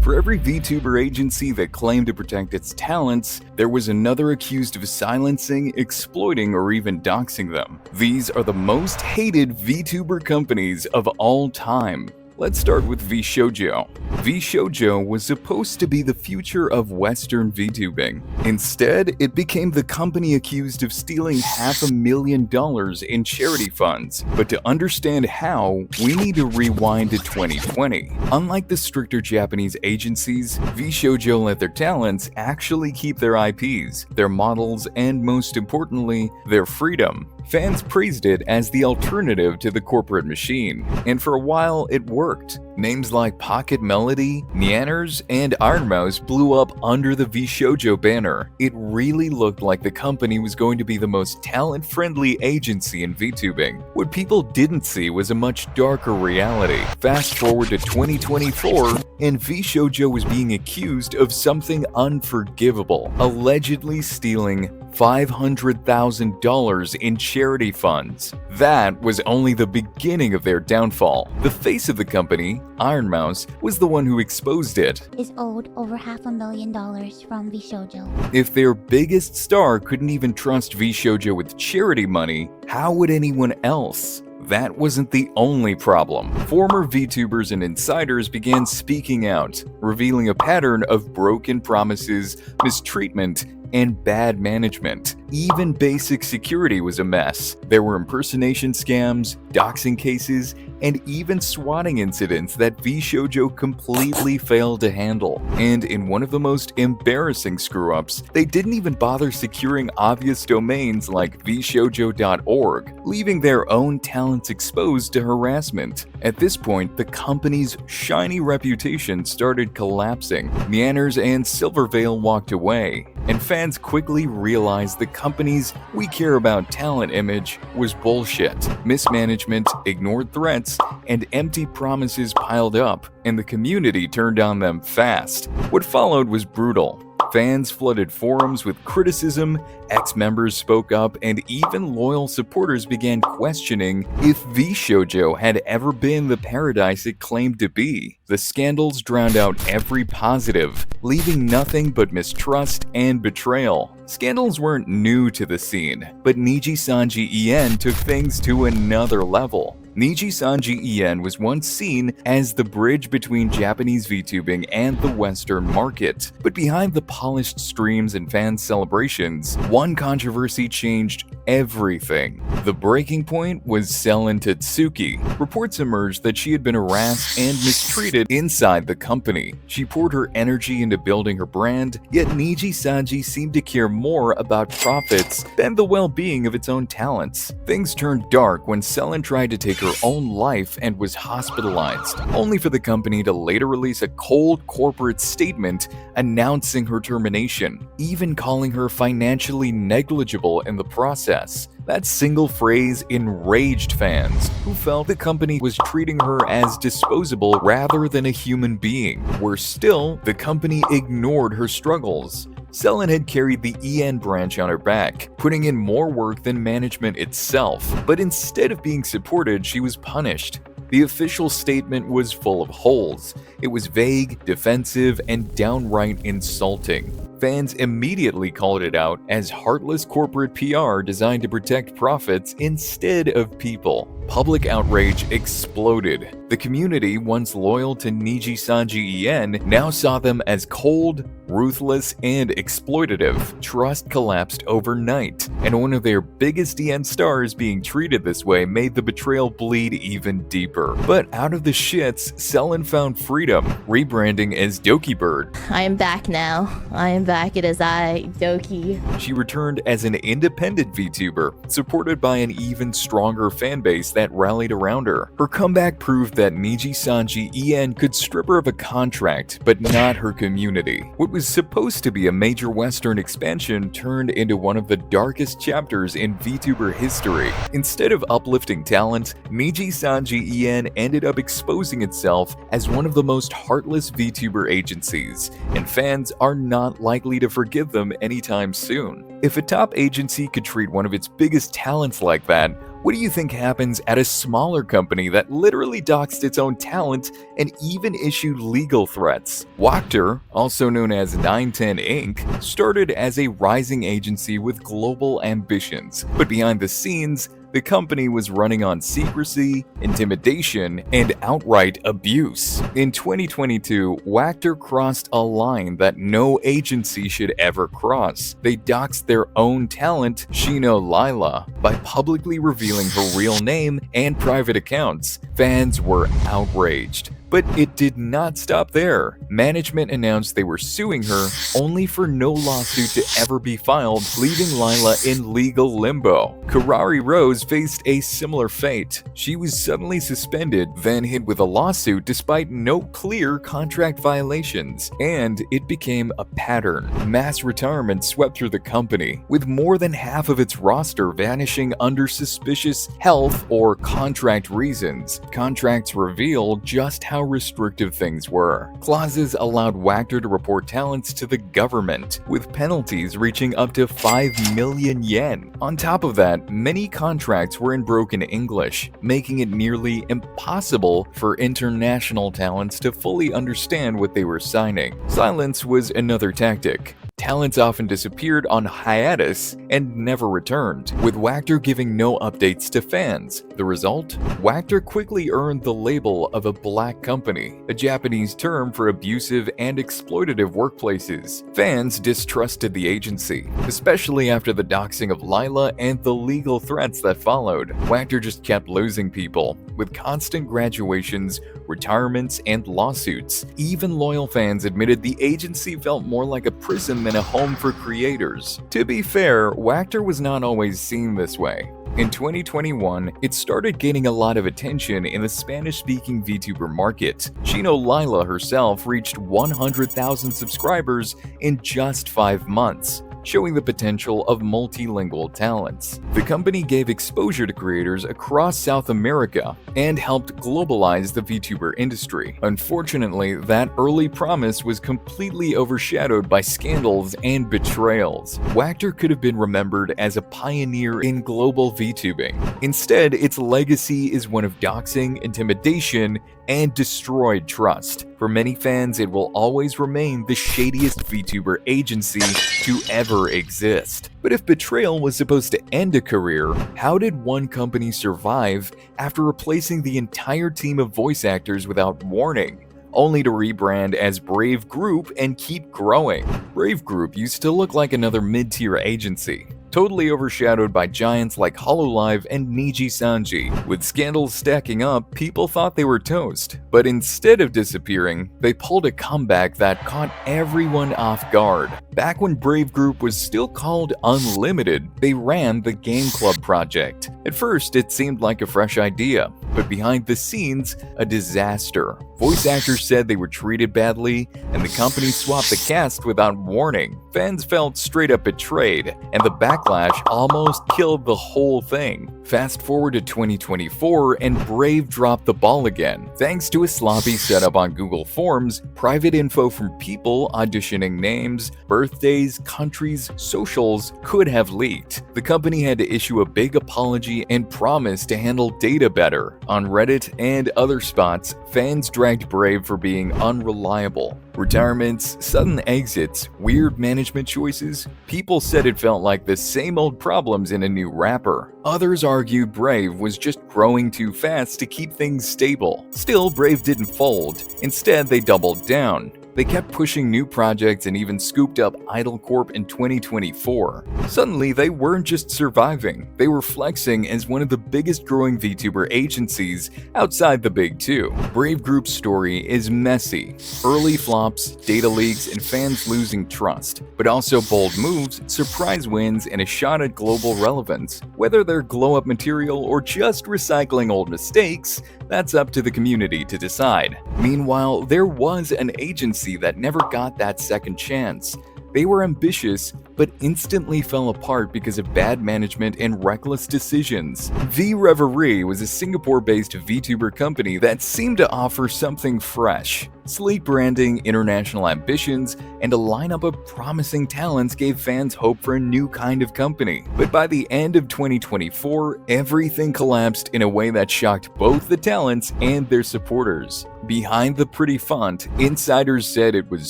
For every VTuber agency that claimed to protect its talents, there was another accused of silencing, exploiting, or even doxing them. These are the most hated VTuber companies of all time. Let's start with VShojo. VShojo was supposed to be the future of Western VTubing. Instead, it became the company accused of stealing $500,000 in charity funds. But to understand how, we need to rewind to 2020. Unlike the stricter Japanese agencies, VShojo let their talents actually keep their IPs, their models, and most importantly, their freedom. Fans praised it as the alternative to the corporate machine, and for a while it worked. Names like Pocket Melody, Nyanners, and Ironmouse blew up under the VShojo banner. It really looked like the company was going to be the most talent-friendly agency in VTubing. What people didn't see was a much darker reality. Fast forward to 2024, and VShojo was being accused of something unforgivable, allegedly stealing $500,000 in charity funds. That was only the beginning of their downfall. The face of the company, Ironmouse, was the one who exposed it. Is owed over $500,000 from VShojo. If their biggest star couldn't even trust VShojo with charity money, how would anyone else? That wasn't the only problem. Former VTubers and insiders began speaking out, revealing a pattern of broken promises, mistreatment, and bad management. Even basic security was a mess. There were impersonation scams, doxing cases, and even swatting incidents that VShojo completely failed to handle. And in one of the most embarrassing screw-ups, they didn't even bother securing obvious domains like vshojo.org, leaving their own talents exposed to harassment. At this point, the company's shiny reputation started collapsing. Nyanners and Silvervale walked away, and fans quickly realized the company's "we care about talent" image was bullshit. Mismanagement, ignored threats, and empty promises piled up, and the community turned on them fast. What followed was brutal. Fans flooded forums with criticism, ex-members spoke up, and even loyal supporters began questioning if VShojo had ever been the paradise it claimed to be. The scandals drowned out every positive, leaving nothing but mistrust and betrayal. Scandals weren't new to the scene, but Nijisanji EN took things to another level. Nijisanji EN was once seen as the bridge between Japanese VTubing and the Western market. But behind the polished streams and fan celebrations, one controversy changed everything. The breaking point was Selen Tatsuki. Reports emerged that she had been harassed and mistreated inside the company. She poured her energy into building her brand, yet Nijisanji seemed to care more about profits than the well-being of its own talents. Things turned dark when Selen tried to take her own life and was hospitalized, only for the company to later release a cold corporate statement announcing her termination, even calling her financially negligible in the process. That single phrase enraged fans, who felt the company was treating her as disposable rather than a human being. Worse still, the company ignored her struggles. Selen had carried the EN branch on her back, putting in more work than management itself, but instead of being supported, she was punished. The official statement was full of holes. It was vague, defensive, and downright insulting. Fans immediately called it out as heartless corporate PR designed to protect profits instead of people. Public outrage exploded. The community, once loyal to Nijisanji EN, now saw them as cold, ruthless, and exploitative. Trust collapsed overnight, and one of their biggest EN stars being treated this way made the betrayal bleed even deeper. But out of the shits, Selen found freedom, rebranding as Dokibird. I am back now. I am back. It is I, Doki. She returned as an independent VTuber, supported by an even stronger fanbase that rallied around her. Her comeback proved that Nijisanji EN could strip her of a contract, but not her community. What was supposed to be a major Western expansion turned into one of the darkest chapters in VTuber history. Instead of uplifting talent, Nijisanji EN ended up exposing itself as one of the most heartless VTuber agencies, and fans are not likely to forgive them anytime soon. If a top agency could treat one of its biggest talents like that, What do you think happens at a smaller company that literally doxed its own talent and even issued legal threats? WACTOR, also known as 910 Inc., started as a rising agency with global ambitions, but behind the scenes, the company was running on secrecy, intimidation, and outright abuse. In 2022, WACTOR crossed a line that no agency should ever cross. They doxed their own talent, Shino Laila, by publicly revealing her real name and private accounts. Fans were outraged. But it did not stop there. Management announced they were suing her, only for no lawsuit to ever be filed, leaving Laila in legal limbo. Karari Rose faced a similar fate. She was suddenly suspended, then hit with a lawsuit despite no clear contract violations, and it became a pattern. Mass retirement swept through the company, with more than half of its roster vanishing under suspicious health or contract reasons. Contracts reveal just how restrictive things were. Clauses allowed WACTOR to report talents to the government, with penalties reaching up to 5 million yen. On top of that, many contracts were in broken English, making it nearly impossible for international talents to fully understand what they were signing. Silence was another tactic. Talents often disappeared on hiatus and never returned, with WACTOR giving no updates to fans. The result? WACTOR quickly earned the label of a black company, a Japanese term for abusive and exploitative workplaces. Fans distrusted the agency, especially after the doxing of Laila and the legal threats that followed. WACTOR just kept losing people, with constant graduations, retirements, and lawsuits. Even loyal fans admitted the agency felt more like a prison than a home for creators. To be fair, WACTOR was not always seen this way. In 2021, it started gaining a lot of attention in the Spanish-speaking VTuber market. Shino Laila herself reached 100,000 subscribers in just 5 months, showing the potential of multilingual talents. The company gave exposure to creators across South America and helped globalize the VTuber industry. Unfortunately, that early promise was completely overshadowed by scandals and betrayals. WACTOR could have been remembered as a pioneer in global VTubing. Instead, its legacy is one of doxing, intimidation, and destroyed trust. For many fans, it will always remain the shadiest VTuber agency to ever exist. But if Betrayal was supposed to end a career, how did one company survive after replacing the entire team of voice actors without warning, only to rebrand as Brave Group and keep growing? Brave Group used to look like another mid-tier agency, totally overshadowed by giants like Hololive and Nijisanji. With scandals stacking up, people thought they were toast. But instead of disappearing, they pulled a comeback that caught everyone off guard. Back when Brave Group was still called Unlimited, they ran the Game Club project. At first, it seemed like a fresh idea, but behind the scenes, a disaster. Voice actors said they were treated badly, and the company swapped the cast without warning. Fans felt straight up betrayed, and the backlash almost killed the whole thing. Fast forward to 2024, and Brave dropped the ball again. Thanks to a sloppy setup on Google Forms, private info from people auditioning names, birthdays, countries, socials could have leaked. The company had to issue a big apology and promise to handle data better. On Reddit and other spots, fans dragged Brave for being unreliable. Retirements, sudden exits, weird management choices. People said it felt like the same old problems in a new wrapper. Others argued Brave was just growing too fast to keep things stable. Still, Brave didn't fold. Instead, they doubled down. They kept pushing new projects and even scooped up Idol Corp in 2024. Suddenly, they weren't just surviving, they were flexing as one of the biggest growing VTuber agencies outside the big two. Brave Group's story is messy. Early flops, data leaks, and fans losing trust, but also bold moves, surprise wins, and a shot at global relevance. Whether they're glow-up material or just recycling old mistakes, that's up to the community to decide. Meanwhile, there was an agency that never got that second chance. They were ambitious, but instantly fell apart because of bad management and reckless decisions. V Reverie was a Singapore-based VTuber company that seemed to offer something fresh. Sleek branding, international ambitions, and a lineup of promising talents gave fans hope for a new kind of company. But by the end of 2024, everything collapsed in a way that shocked both the talents and their supporters. Behind the pretty font, insiders said it was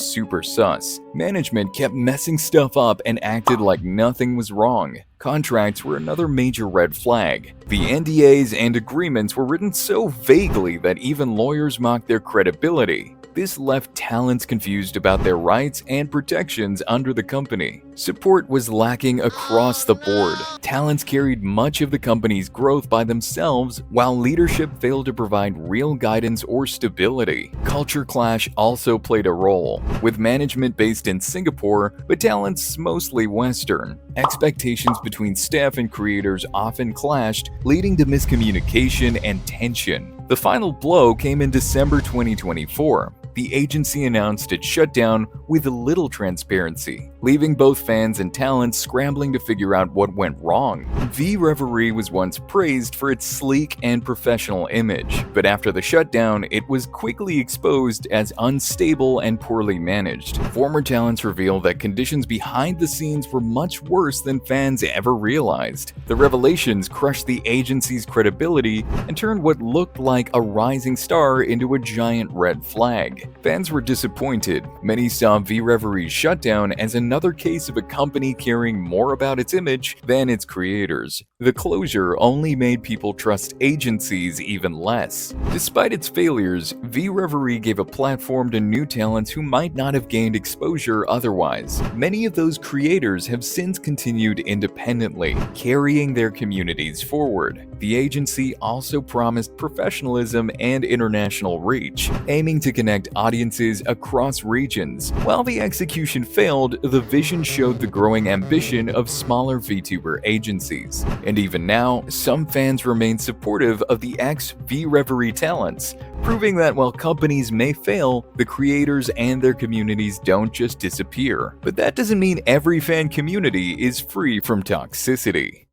super sus. Management kept messing stuff up and acted like nothing was wrong. Contracts were another major red flag. The NDAs and agreements were written so vaguely that even lawyers mocked their credibility. This left talents confused about their rights and protections under the company. Support was lacking across the board. Talents carried much of the company's growth by themselves, while leadership failed to provide real guidance or stability. Culture clash also played a role, with management based in Singapore, but talents mostly Western. Expectations between staff and creators often clashed, leading to miscommunication and tension. The final blow came in December 2024. The agency announced its shutdown with little transparency, leaving both fans and talents scrambling to figure out what went wrong. V Reverie was once praised for its sleek and professional image, but after the shutdown, it was quickly exposed as unstable and poorly managed. Former talents revealed that conditions behind the scenes were much worse than fans ever realized. The revelations crushed the agency's credibility and turned what looked like a rising star into a giant red flag. Fans were disappointed. Many saw V Reverie's shutdown as another case of a company caring more about its image than its creators. The closure only made people trust agencies even less. Despite its failures, V Reverie gave a platform to new talents who might not have gained exposure otherwise. Many of those creators have since continued independently, carrying their communities forward. The agency also promised professionalism and international reach, aiming to connect audiences across regions. While the execution failed, the vision showed the growing ambition of smaller VTuber agencies. And even now, some fans remain supportive of the ex-V Reverie talents, proving that while companies may fail, the creators and their communities don't just disappear. But that doesn't mean every fan community is free from toxicity.